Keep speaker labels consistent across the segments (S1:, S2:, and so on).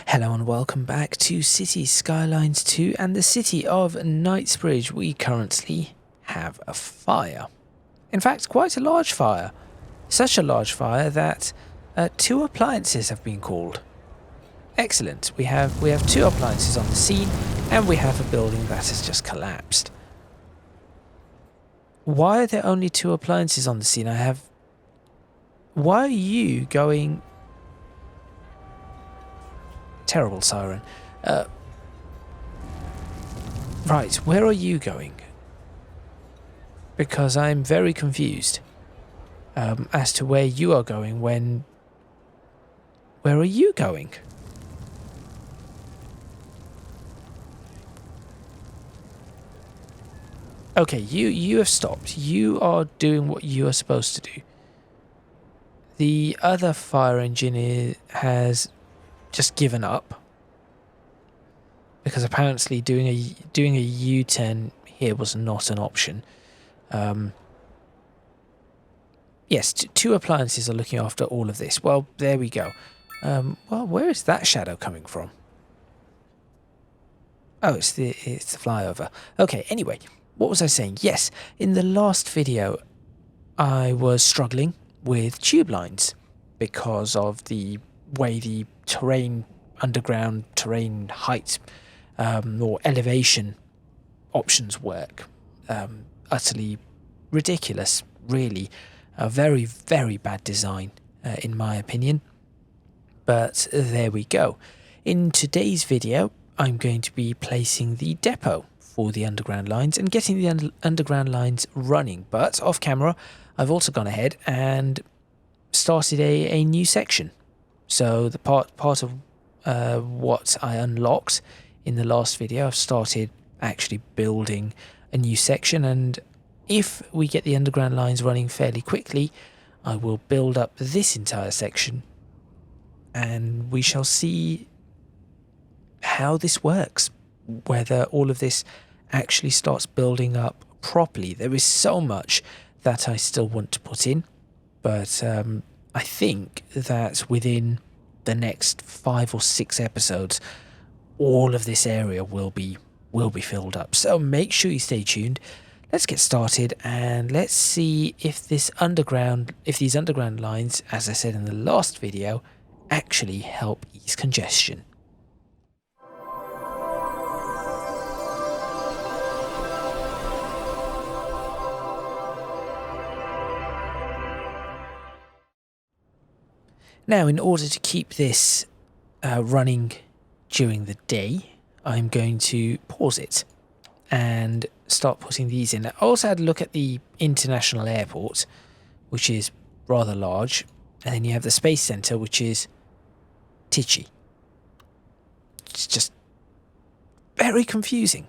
S1: Hello and welcome back to City Skylines 2 and the city of Knightsbridge. We currently have a fire. In fact, quite a large fire. Such a large fire that two appliances have been called. Excellent. We have two appliances on the scene and we have a building that has just collapsed. Why are there only two appliances on the scene? Why are you going... Terrible siren. Right, where are you going? Because I'm very confused as to where you are going when... Where are you going? Okay, you have stopped. You are doing what you are supposed to do. The other fire engineer has just given up because apparently doing a U-turn here was not an option. Yes, two appliances are looking after all of this. Well, there we go. Well, where is that shadow coming from? Oh, it's the flyover. Okay, anyway, what was I saying? Yes, in the last video, I was struggling with tube lines because of the way the underground terrain height or elevation options work. Utterly ridiculous, really. A very, very bad design, in my opinion. But there we go. In today's video, I'm going to be placing the depot for the underground lines and getting the underground lines running. But off camera, I've also gone ahead and started a new section. So the part of what I unlocked in the last video, I've started actually building a new section, and if we get the underground lines running fairly quickly, I will build up this entire section and we shall see how this works, whether all of this actually starts building up properly. There is so much that I still want to put in, but I think that within the next 5 or 6 episodes, all of this area will be filled up. So make sure you stay tuned. Let's get started and let's see if these underground lines, as I said in the last video, actually help ease congestion. Now, in order to keep this running during the day, I'm going to pause it and start putting these in. I also had a look at the international airport, which is rather large, and then you have the space center, which is titchy. It's just very confusing.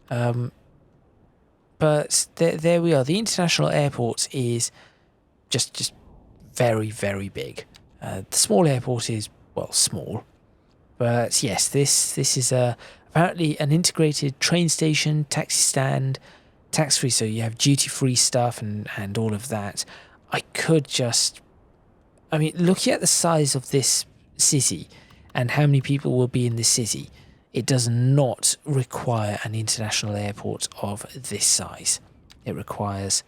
S1: But there we are. The international airport is just very, very big. The small airport is, well, small. But yes, this is apparently an integrated train station, taxi stand, tax-free, so you have duty-free stuff and all of that. I mean, looking at the size of this city and how many people will be in this city, it does not require an international airport of this size. It requires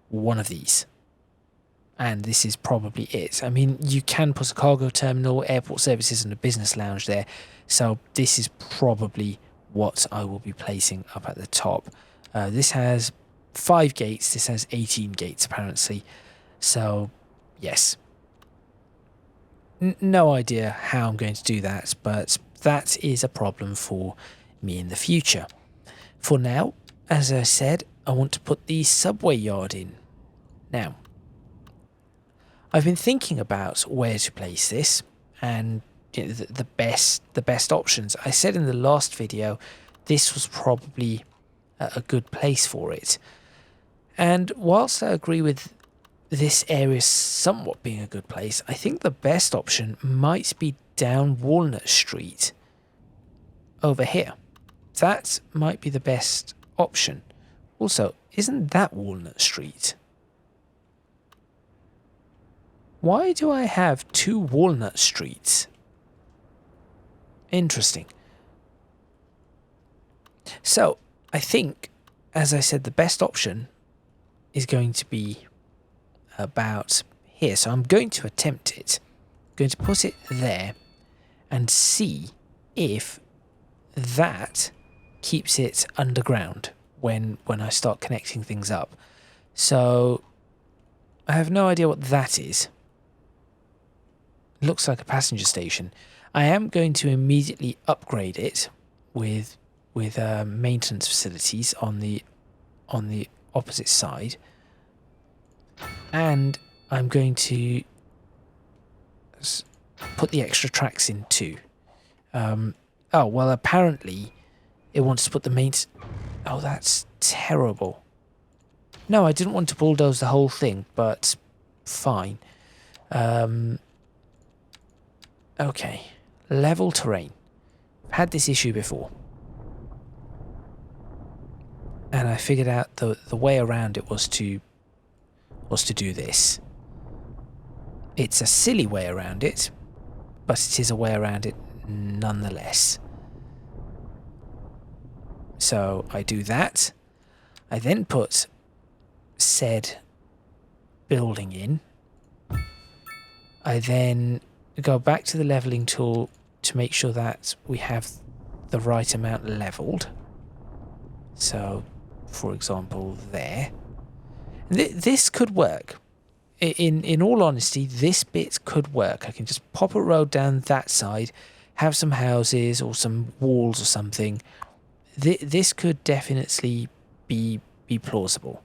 S1: one of these. And this is probably it. I mean, you can put a cargo terminal, airport services, and a business lounge there. So this is probably what I will be placing up at the top. This has 5 gates. This has 18 gates, apparently. So, yes. No idea how I'm going to do that, but that is a problem for me in the future. For now, as I said, I want to put the subway yard in. Now, I've been thinking about where to place this and the best options. I said in the last video this was probably a good place for it. And whilst I agree with this area somewhat being a good place, I think the best option might be down Walnut Street over here. That might be the best option. Also, isn't that Walnut Street? Why do I have 2 Walnut Streets? Interesting. So, I think, as I said, the best option is going to be about here. So I'm going to attempt it. I'm going to put it there and see if that keeps it underground when I start connecting things up. So I have no idea what that is. It looks like a passenger station. I am going to immediately upgrade it with maintenance facilities on the opposite side, and I'm going to put the extra tracks in too. Oh well, apparently it wants to put the main. Oh, that's terrible. No, I didn't want to bulldoze the whole thing, but fine. Okay, level terrain. I've had this issue before. And I figured out the way around it was to do this. It's a silly way around it, but it is a way around it nonetheless. So I do that. I then put said building in. I then go back to the leveling tool to make sure that we have the right amount leveled. So, for example, there. This could work. In all honesty, this bit could work. I can just pop a road down that side, have some houses or some walls or something. This could definitely be plausible.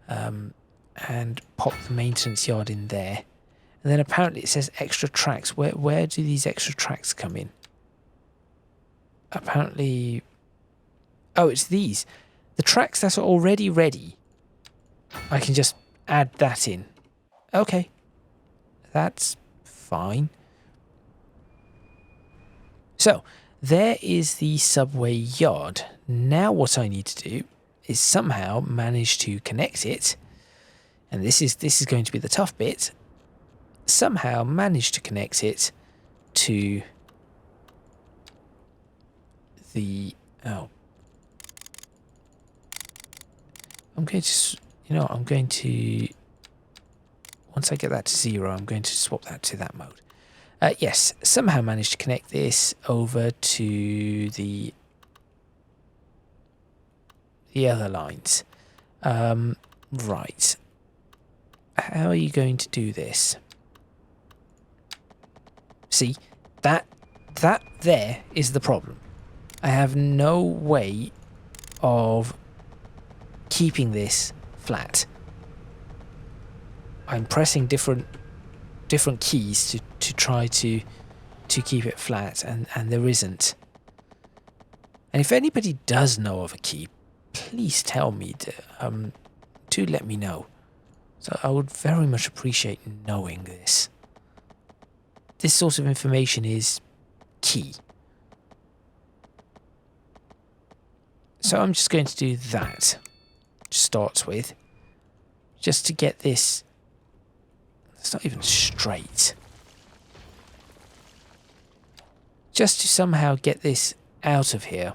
S1: And pop the maintenance yard in there. And then apparently it says extra tracks. Where do these extra tracks come in? Apparently... Oh, it's these. The tracks that are already ready. I can just add that in. Okay. That's fine. So, there is the subway yard. Now what I need to do is somehow manage to connect it. And this is going to be the tough bit. Somehow manage to connect it to the... Oh. I'm going to, I'm going to, once I get that to 0, I'm going to swap that to that mode. Yes, somehow managed to connect this over to the other lines. Right. How are you going to do this? See, that there is the problem. I have no way of keeping this flat. I'm pressing different keys to try to keep it flat, and there isn't. And if anybody does know of a key, please tell me. Do let me know. So I would very much appreciate knowing this. This sort of information is key. So I'm just going to do that. Starts with, just to get this, it's not even straight, just to somehow get this out of here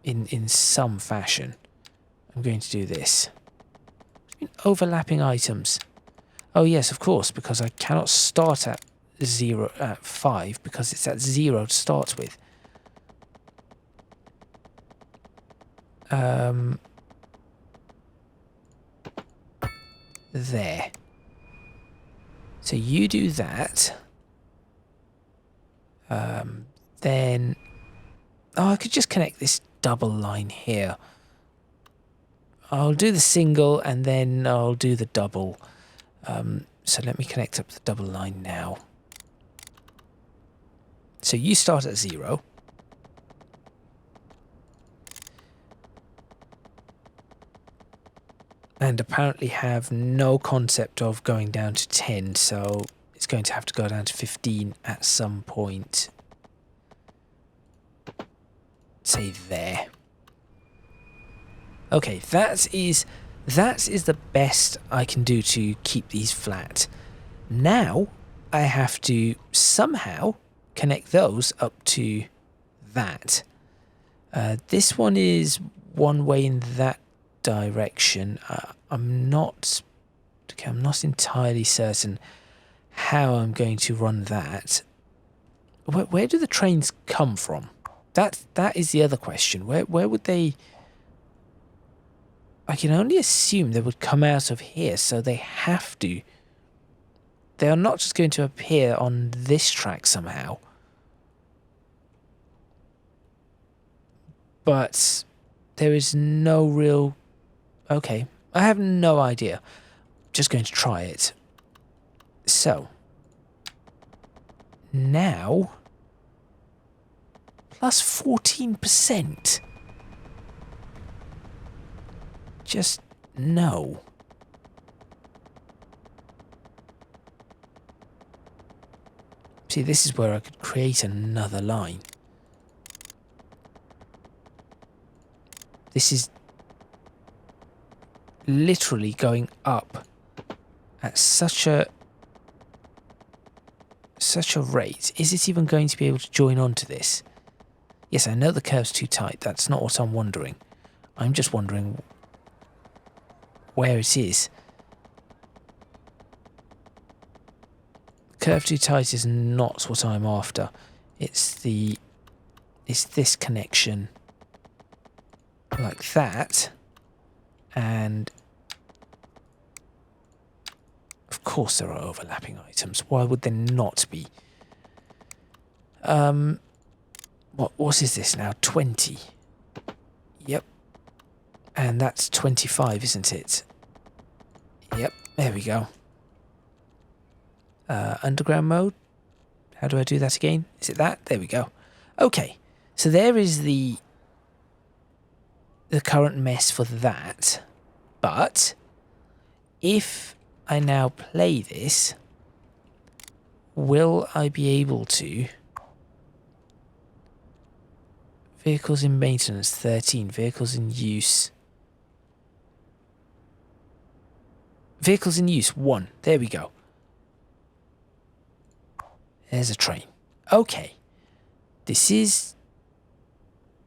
S1: in some fashion. I'm going to do this. Overlapping items. Oh yes, of course, because I cannot start at 5 because it's at 0 to start with. There. So you do that. Then... Oh, I could just connect this double line here. I'll do the single and then I'll do the double. So let me connect up the double line now. So you start at 0. And apparently have no concept of going down to 10, so it's going to have to go down to 15 at some point. Say there. Okay, that is the best I can do to keep these flat. Now I have to somehow connect those up to that. This one is one way in that direction. I'm not entirely certain how I'm going to run that. Where do the trains come from? That is the other question. Where would they? I can only assume they would come out of here, so they have to. They are not just going to appear on this track somehow. But there is no real... Okay, I have no idea. Just going to try it. So, now, plus 14%. Just no. See, this is where I could create another line. This is literally going up at such a rate. Is it even going to be able to join onto this? Yes, I know the curve's too tight. That's not what I'm wondering. I'm just wondering where it is. Curve too tight is not what I'm after. It's this connection like that, and of course there are overlapping items. Why would there not be? What is this now? 20. Yep. And that's 25, isn't it? Yep, there we go. Underground mode. How do I do that again? Is it that? There we go. Okay, so there is the current mess for that. But if I now play this, will I be able to... Vehicles in maintenance, 13. Vehicles in use. Vehicles in use, 1. There we go. There's a train. Okay. This is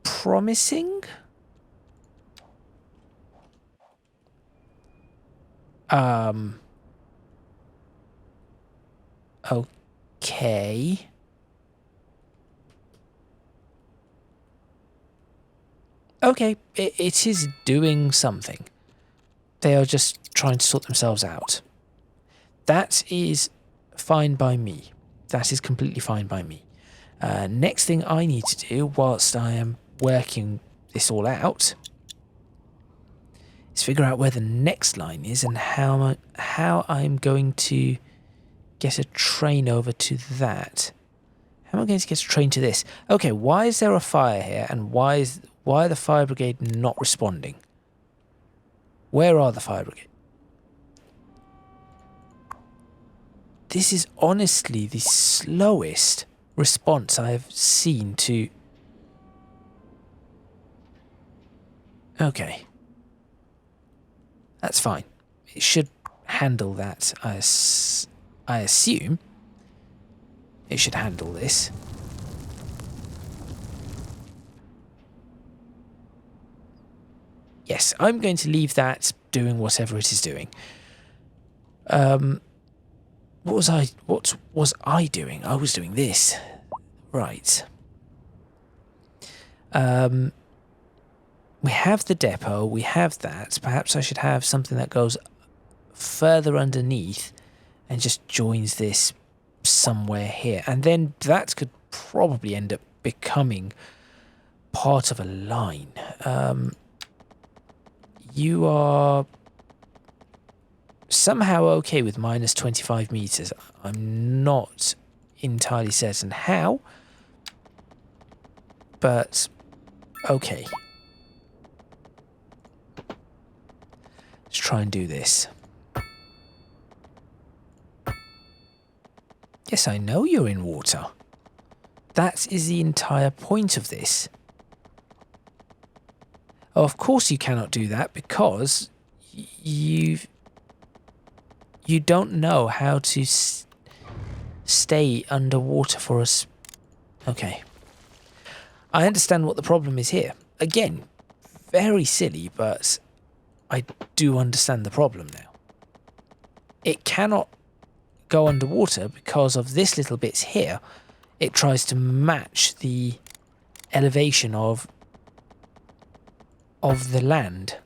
S1: promising. Okay. Okay, it is doing something. They are just trying to sort themselves out. That is fine by me. That is completely fine by me. Next thing I need to do whilst I am working this all out is figure out where the next line is and how I'm going to get a train over to that. How am I going to get a train to this? Okay, why is there a fire here, and why are the fire brigade not responding? Where are the fire brigade? This is honestly the slowest response I have seen to... Okay. That's fine. It should handle that. I assume it should handle this. Yes, I'm going to leave that doing whatever it is doing. What was I doing? I was doing this. Right. We have the depot, we have that. Perhaps I should have something that goes further underneath and just joins this somewhere here. And then that could probably end up becoming part of a line. You are somehow okay with minus 25 meters. I'm not entirely certain how, but okay. Let's try and do this. Yes, I know you're in water. That is the entire point of this. Oh, of course you cannot do that because you don't know how to stay underwater for Okay. I understand what the problem is here. Again, very silly, but I do understand the problem now. It cannot go underwater because of this little bits here. It tries to match the elevation of the land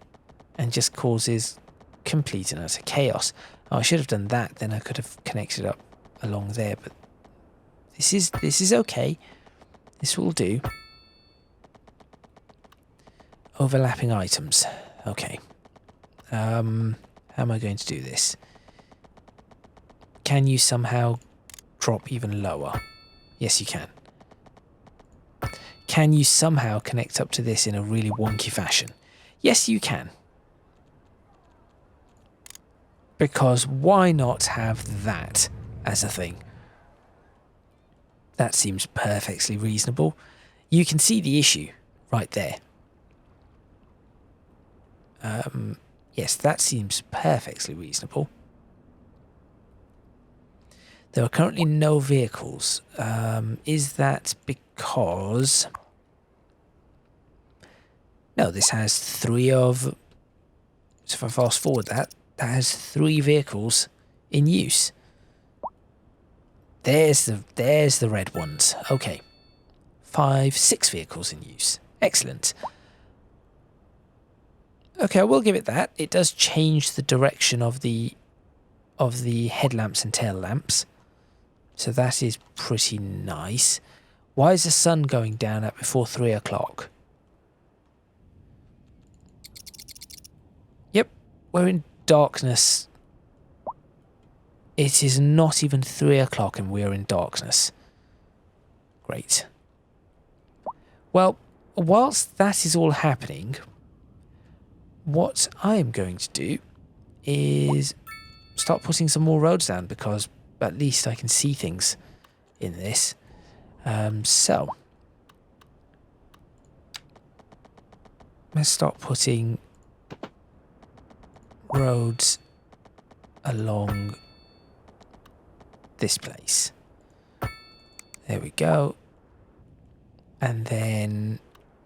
S1: and just causes complete and utter chaos. Oh, I should have done that, then I could have connected up along there, but this is okay. This will do. Overlapping items. Okay. How am I going to do this? Can you somehow drop even lower? Yes, you can. Can you somehow connect up to this in a really wonky fashion? Yes, you can. Because why not have that as a thing? That seems perfectly reasonable. You can see the issue right there. Yes, that seems perfectly reasonable. There are currently no vehicles. Is that because... No, this has 3 of... So if I fast forward that has 3 vehicles in use. There's the red ones. Okay. 5, 6 vehicles in use. Excellent. Okay, I will give it that. It does change the direction of the headlamps and tail lamps. So that is pretty nice. Why is the sun going down at before 3 o'clock? Yep, we're in darkness. It is not even 3 o'clock and we're in darkness. Great. Well, whilst that is all happening, what I am going to do is start putting some more roads down, because at least I can see things in this. So let's start putting roads along this place. There we go. And then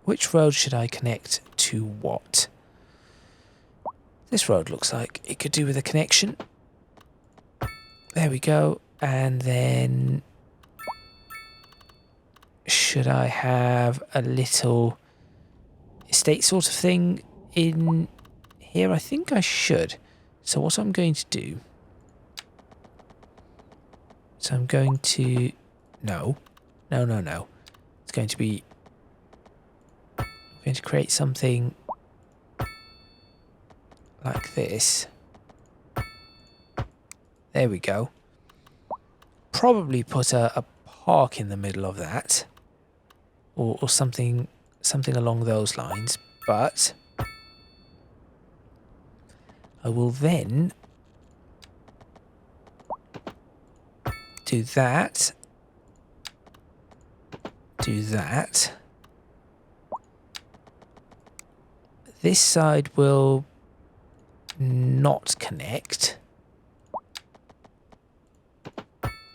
S1: which road should I connect to what? This road looks like it could do with a connection. There we go. And then should I have a little estate sort of thing in here? I think I should. So what I'm going to do... So I'm going to... No. No. It's going to be... I'm going to create something like this. There we go. Probably put a park in the middle of that. Or something along those lines. But I will then do that. Do that. This side will not connect.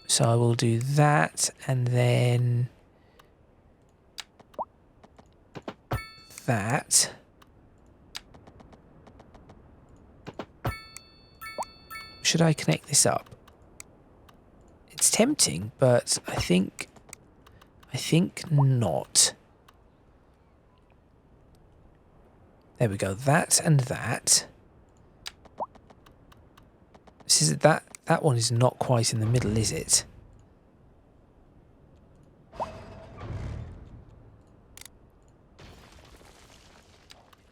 S1: So I will do that and then that. Should I connect this up? It's tempting, but I think not. There we go. That and that. This is that one is not quite in the middle, is it?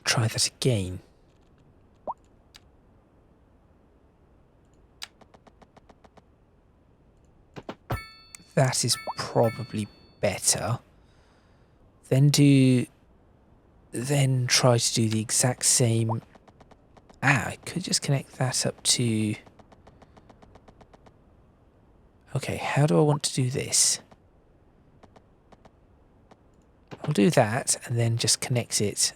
S1: Try that again. That is probably better. Then try to do the exact same. I could just connect that up to... Okay, how do I want to do this? I'll do that and then just connect it.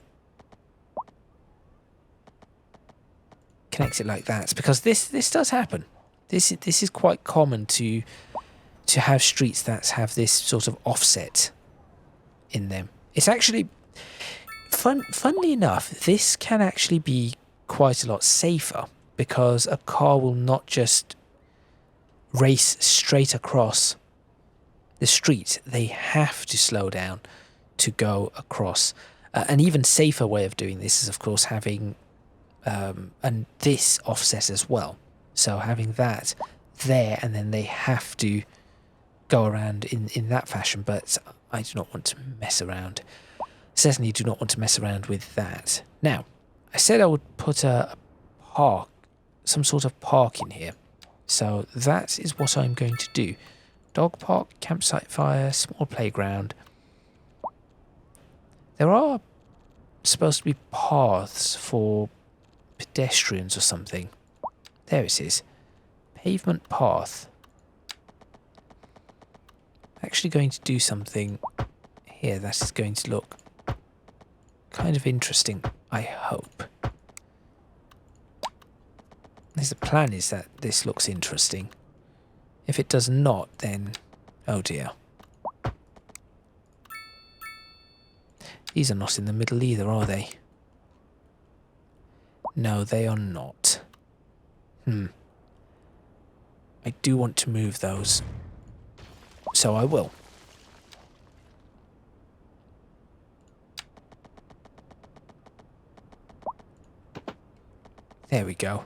S1: Connect it like that, because this does happen. This is quite common to to have streets that have this sort of offset in them. It's actually funnily enough, this can actually be quite a lot safer because a car will not just race straight across the street. They have to slow down to go across. An even safer way of doing this is, of course, having and this offset as well. So having that there, and then they have to go around in that fashion. But I do not want to mess around. Certainly do not want to mess around with that. Now, I said I would put a park, some sort of park in here. So that is what I'm going to do. Dog park, campsite fire, small playground. There are supposed to be paths for pedestrians or something. There it is. Pavement path. Actually going to do something here that is going to look kind of interesting, I hope. The plan is that this looks interesting. If it does not, then oh dear. These are not in the middle either, are they? No, they are not. I do want to move those, so I will. There we go.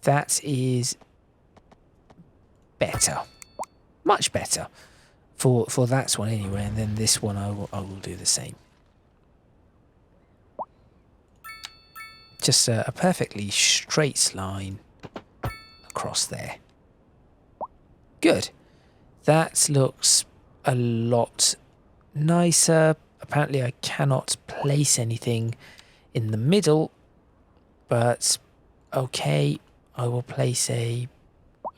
S1: That is better. Much better. For that one anyway, and then this one I will do the same. Just a perfectly straight line across there. Good. That looks a lot nicer. Apparently I cannot place anything in the middle, but okay, I will place a...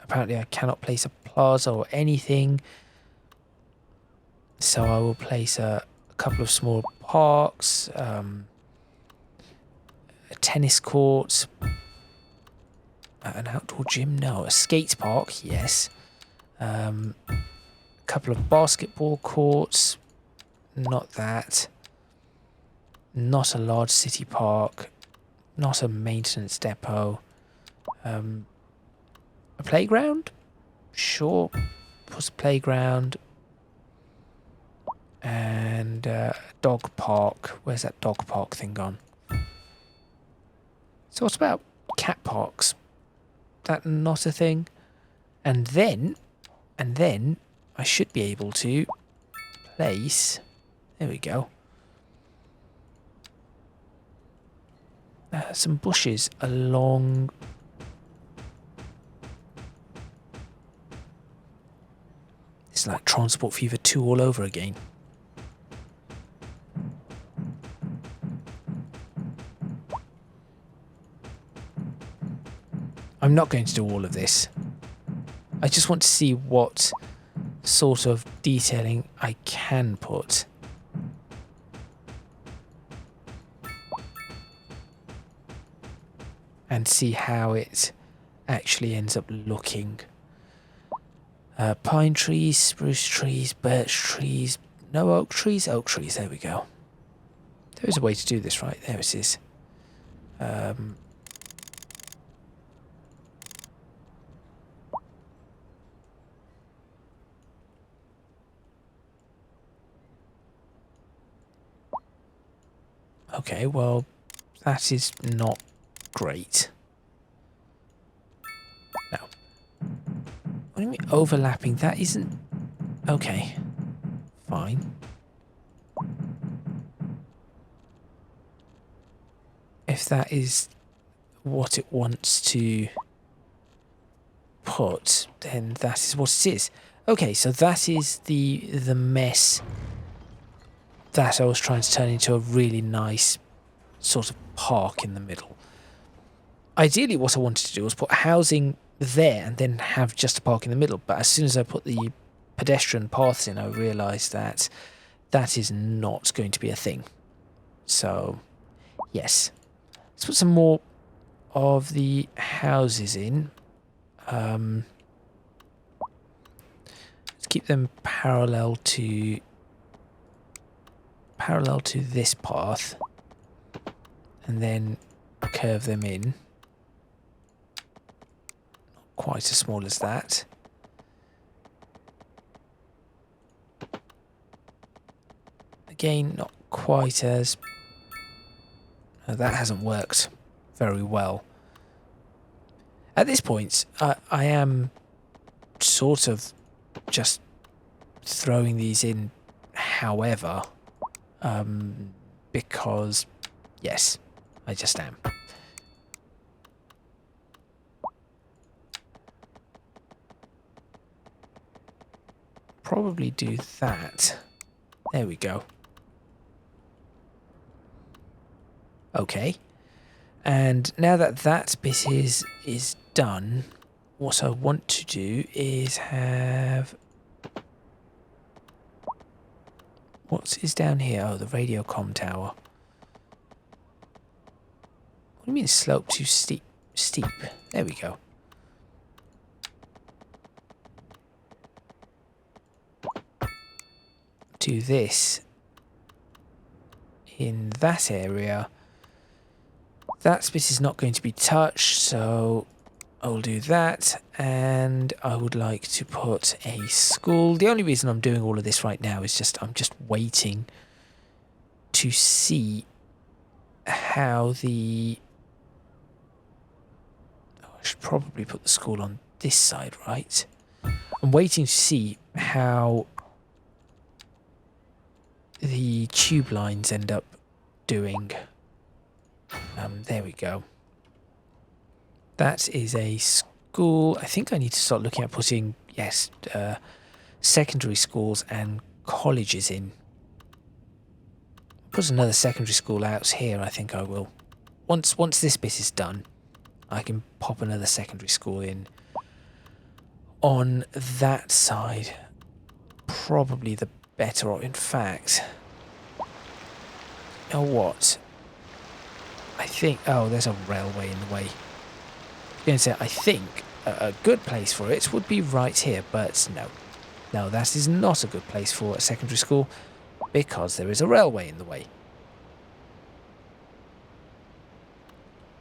S1: Apparently I cannot place a plaza or anything, so I will place a couple of small parks, a tennis court, an outdoor gym, no, a skate park, yes, a couple of basketball courts, not that, not a large city park, not a maintenance depot, a playground, sure, put a playground, and a dog park. Where's that dog park thing gone? So what about cat parks? That not a thing? And then I should be able to place, there we go, some bushes along it's like Transport Fever 2 all over again. I'm not going to do all of this. I just want to see what sort of detailing I can put. And see how it actually ends up looking. Pine trees, spruce trees, birch trees, no oak trees, there we go. There is a way to do this, right? There it is. Okay, well, that is not great. Now, what do you mean overlapping? That isn't... Okay, fine. If that is what it wants to put, then that is what it is. Okay, so that is the mess that I was trying to turn into a really nice sort of park in the middle. Ideally what I wanted to do was put housing there and then have just a park in the middle, but as soon as I put the pedestrian paths in, I realised that that is not going to be a thing. So, yes. Let's put some more of the houses in. keep them parallel to this path, and then curve them in. Not quite as small as that. Again, not quite as... No, that hasn't worked very well. At this point, I am sort of just throwing these in however, because, yes, I just am. Probably do that. There we go. Okay. And now that that bit is done, what I want to do is have... What is down here? Oh, the radiocom tower. What do you mean slope too steep? Steep. There we go. Do this in that area. That bit is not going to be touched, so I'll do that. And I would like to put a school. The only reason I'm doing all of this right now is I'm just waiting to see how the... Oh, I should probably put the school on this side, right? I'm waiting to see how the tube lines end up doing. There we go. That is a school. I think I need to start looking at putting, yes, secondary schools and colleges in. Put another secondary school out here, I think I will. Once this bit is done, I can pop another secondary school in on that side. Probably the better, or in fact, you know what? I think, oh, there's a railway in the way. I was going to say, I think a good place for it would be right here, but no. No, that is not a good place for a secondary school because there is a railway in the way.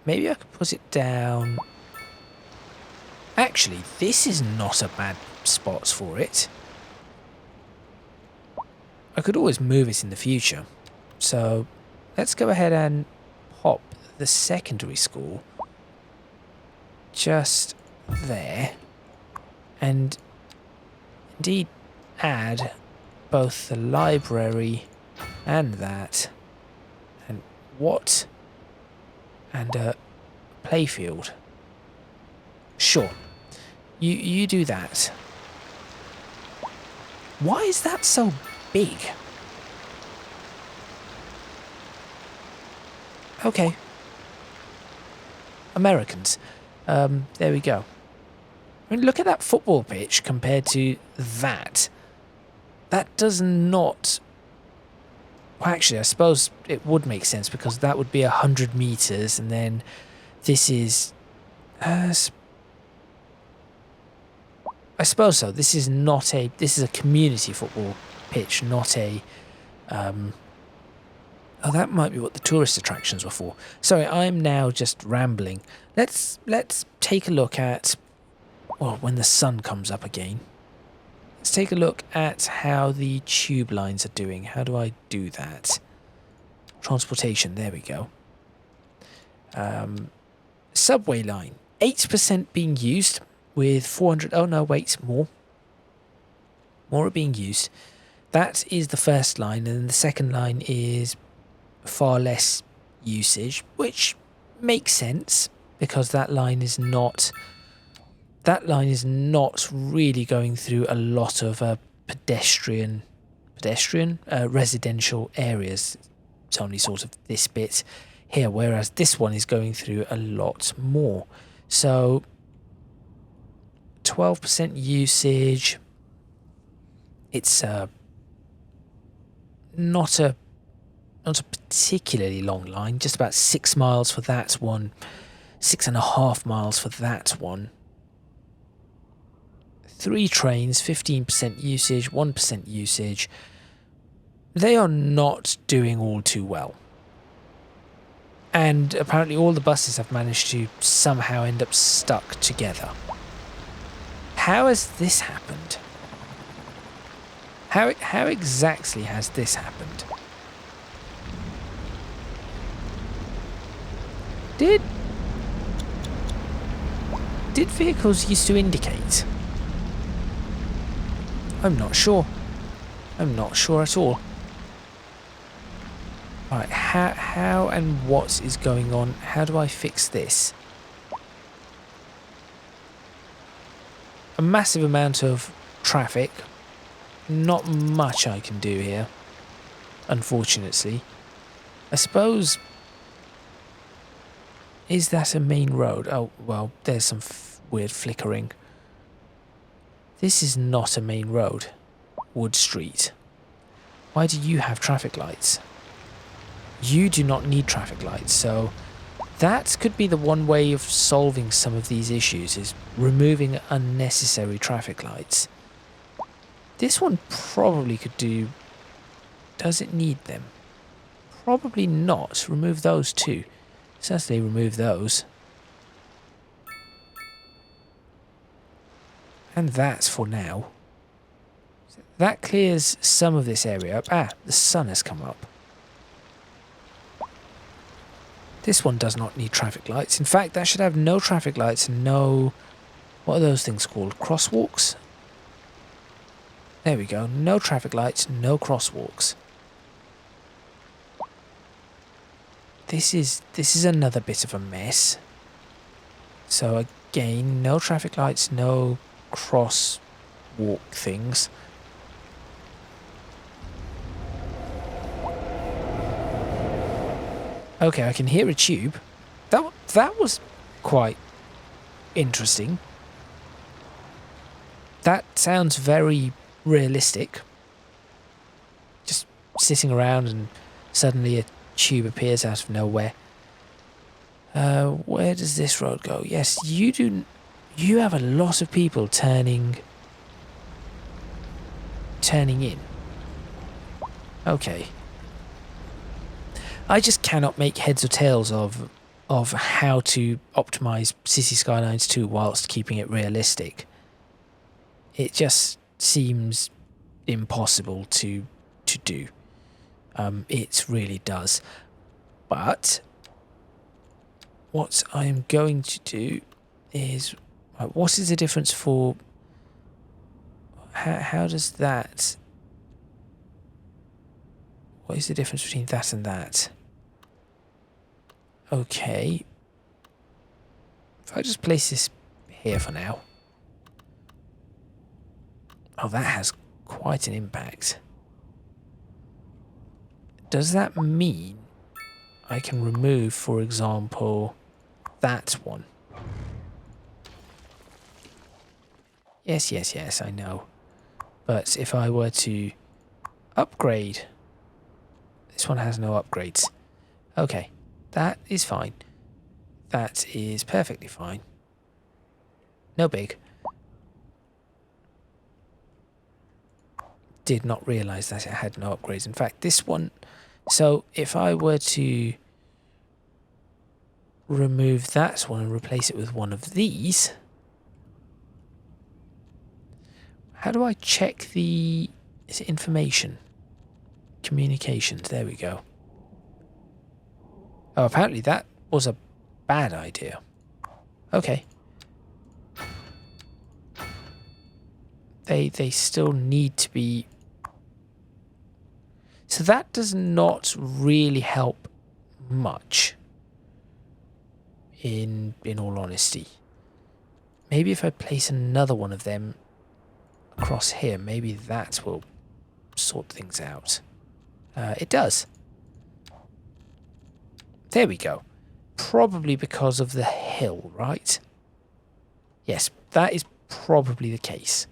S1: Maybe I could put it down. Actually, this is not a bad spot for it. I could always move it in the future. So let's go ahead and pop the secondary school just there, and indeed add both the library and that, and what, and a playfield. Sure, you do that. Why is that so big? Okay. Americans. There we go. I mean, look at that football pitch compared to that. That does not... Well, actually, I suppose it would make sense because that would be 100 meters, and then this is... I suppose so. This is not a... This is a community football pitch, not a... Oh, that might be what the tourist attractions were for. Sorry, I'm now just rambling. Let's take a look at... Well, when the sun comes up again. Let's take a look at how the tube lines are doing. How do I do that? Transportation, there we go. Subway line. 8% being used with 400... Oh, no, wait, more. More are being used. That is the first line, and the second line is... far less usage, which makes sense because that line is not really going through a lot of pedestrian residential areas. It's only sort of this bit here, whereas this one is going through a lot more. So 12% usage. It's not a particularly long line, just about 6 miles for that one, 6.5 miles for that one, 3 trains, 15% usage, 1% usage. They are not doing all too well. And apparently all the buses have managed to somehow end up stuck together. How has this happened? How exactly has this happened? Did vehicles used to indicate? I'm not sure. I'm not sure at all. Right, how and what is going on? How do I fix this? A massive amount of traffic. Not much I can do here, unfortunately. I suppose... Is that a main road? Oh, well, there's some weird flickering. This is not a main road. Wood Street. Why do you have traffic lights? You do not need traffic lights, so that could be the one way of solving some of these issues, is removing unnecessary traffic lights. This one probably could do... Does it need them? Probably not. Remove those too. Certainly remove those. And that's for now. That clears some of this area up. Ah, the sun has come up. This one does not need traffic lights. In fact, that should have no traffic lights and no... What are those things called? Crosswalks? There we go. No traffic lights, no crosswalks. This is another bit of a mess. So again, no traffic lights, no crosswalk things. Okay, I can hear a tube. That was quite interesting. That sounds very realistic. Just sitting around and suddenly a tube appears out of nowhere. Where does this road go? Yes, you do. You have a lot of people turning in. Okay. I just cannot make heads or tails of how to optimize City Skylines 2 whilst keeping it realistic. It just seems impossible to do. It really does. But what I'm going to do is... what is the difference for... How does that... What is the difference between that and that? Okay. If I just place this here for now. Oh, that has quite an impact. Does that mean I can remove, for example, that one? Yes, I know. But if I were to upgrade... This one has no upgrades. Okay, that is fine. That is perfectly fine. No big. Did not realise that it had no upgrades. In fact, this one... So, if I were to remove that one and replace it with one of these... How do I check the... Is it information? Communications, there we go. Oh, apparently that was a bad idea. Okay. They still need to be... So that does not really help much, in all honesty. Maybe if I place another one of them across here, maybe that will sort things out. It does. There we go. Probably because of the hill, right? Yes, that is probably the case.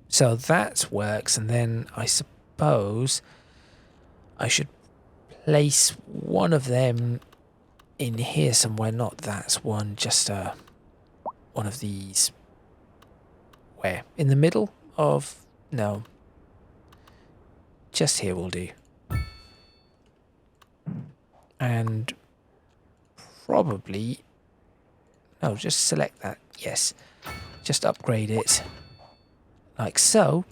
S1: So that works, and then I suppose I should place one of them in here somewhere. Not that one, just one of these Where? In the middle of... No. Just here will do. And probably... No, just select that. Yes. Just upgrade it like so.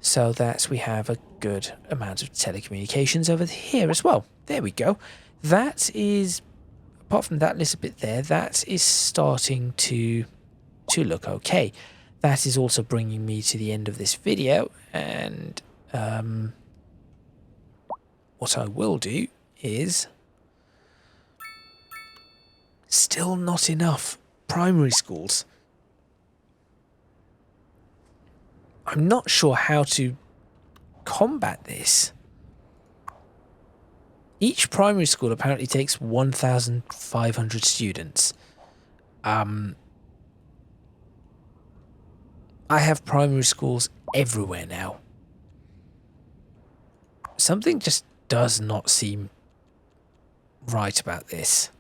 S1: So that we have a good amount of telecommunications over here as well. There we go. That is... Apart from that little bit there, that is starting to look okay. That is also bringing me to the end of this video, and what I will do is... Still not enough primary schools. I'm not sure how to combat this. Each primary school apparently takes 1,500 students. I have primary schools everywhere now. Something just does not seem right about this.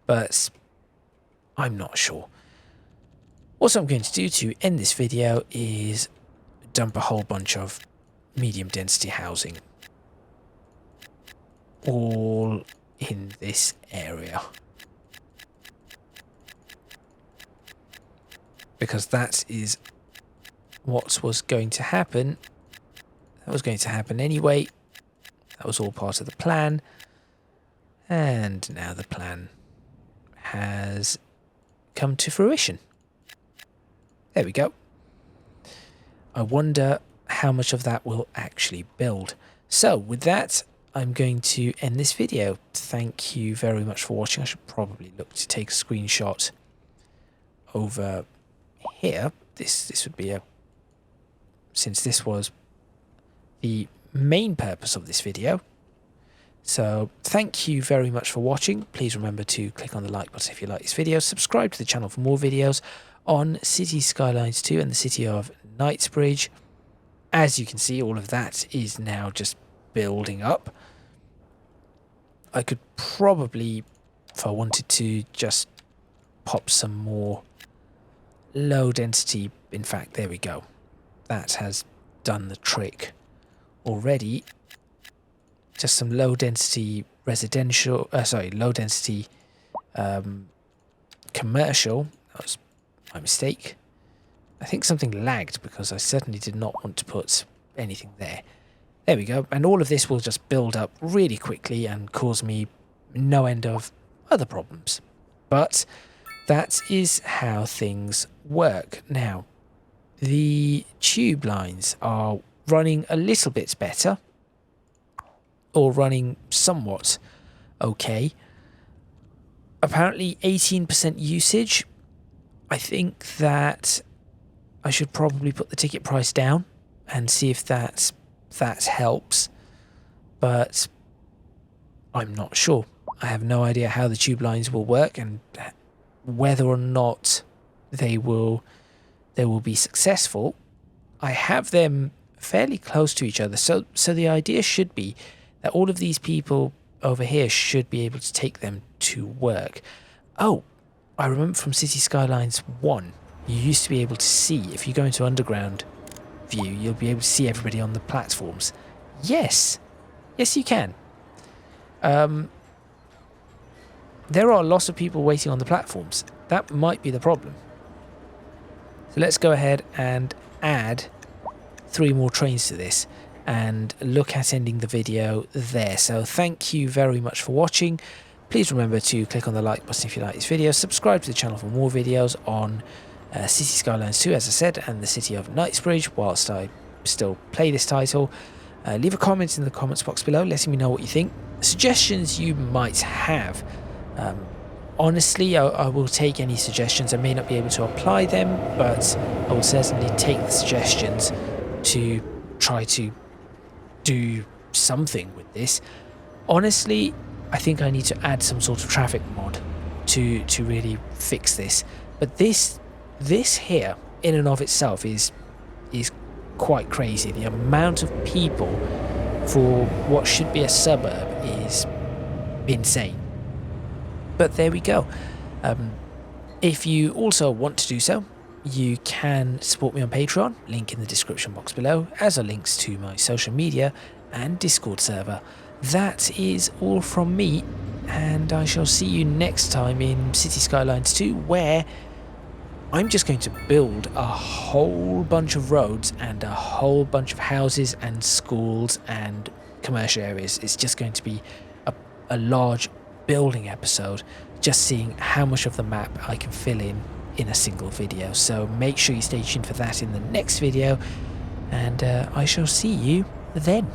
S1: But I'm not sure. What I'm going to do to end this video is dump a whole bunch of medium density housing all in this area, because that is what was going to happen. That was going to happen anyway. That was all part of the plan, and now the plan has come to fruition. There we go. I wonder how much of that will actually build. So with that, I'm going to end this video. Thank you very much for watching. I should probably look to take a screenshot over here. This would be a... Since this was the main purpose of this video. So thank you very much for watching. Please remember to click on the like button if you like this video. Subscribe to the channel for more videos on City Skylines 2 and the city of Knightsbridge. As you can see, all of that is now just building up. I could probably, if I wanted to, just pop some more low density. In fact, there we go. That has done the trick already. Just some low density residential, low density commercial. That was my mistake. I think something lagged because I certainly did not want to put anything there. There we go. And all of this will just build up really quickly and cause me no end of other problems. But that is how things work. Now, the tube lines are running a little bit better, or running somewhat okay. Apparently 18% usage. I think that I should probably put the ticket price down and see if that helps, but I'm not sure. I have no idea how the tube lines will work and whether or not they will be successful. I have them fairly close to each other, so the idea should be that all of these people over here should be able to take them to work. Oh, I remember from City Skylines 1, you used to be able to see, if you go into underground view, you'll be able to see everybody on the platforms. Yes. Yes, you can. There are lots of people waiting on the platforms. That might be the problem. So let's go ahead and add 3 more trains to this and look at ending the video there. So thank you very much for watching. Please remember to click on the like button if you like this video. Subscribe to the channel for more videos on City Skylines 2, as I said, and the city of Knightsbridge whilst I still play this title. Leave a comment in the comments box below letting me know what you think. Suggestions you might have. Honestly, I will take any suggestions. I may not be able to apply them, but I will certainly take the suggestions to try to do something with this. Honestly, I think I need to add some sort of traffic mod to really fix this. But this here, in and of itself, is quite crazy. The amount of people for what should be a suburb is insane. But there we go. If you also want to do so, you can support me on Patreon, link in the description box below, as are links to my social media and Discord server. That is all from me, and I shall see you next time in City Skylines 2, where I'm just going to build a whole bunch of roads and a whole bunch of houses and schools and commercial areas. It's just going to be a large building episode, just seeing how much of the map I can fill in a single video. So make sure you stay tuned for that in the next video, and I shall see you then.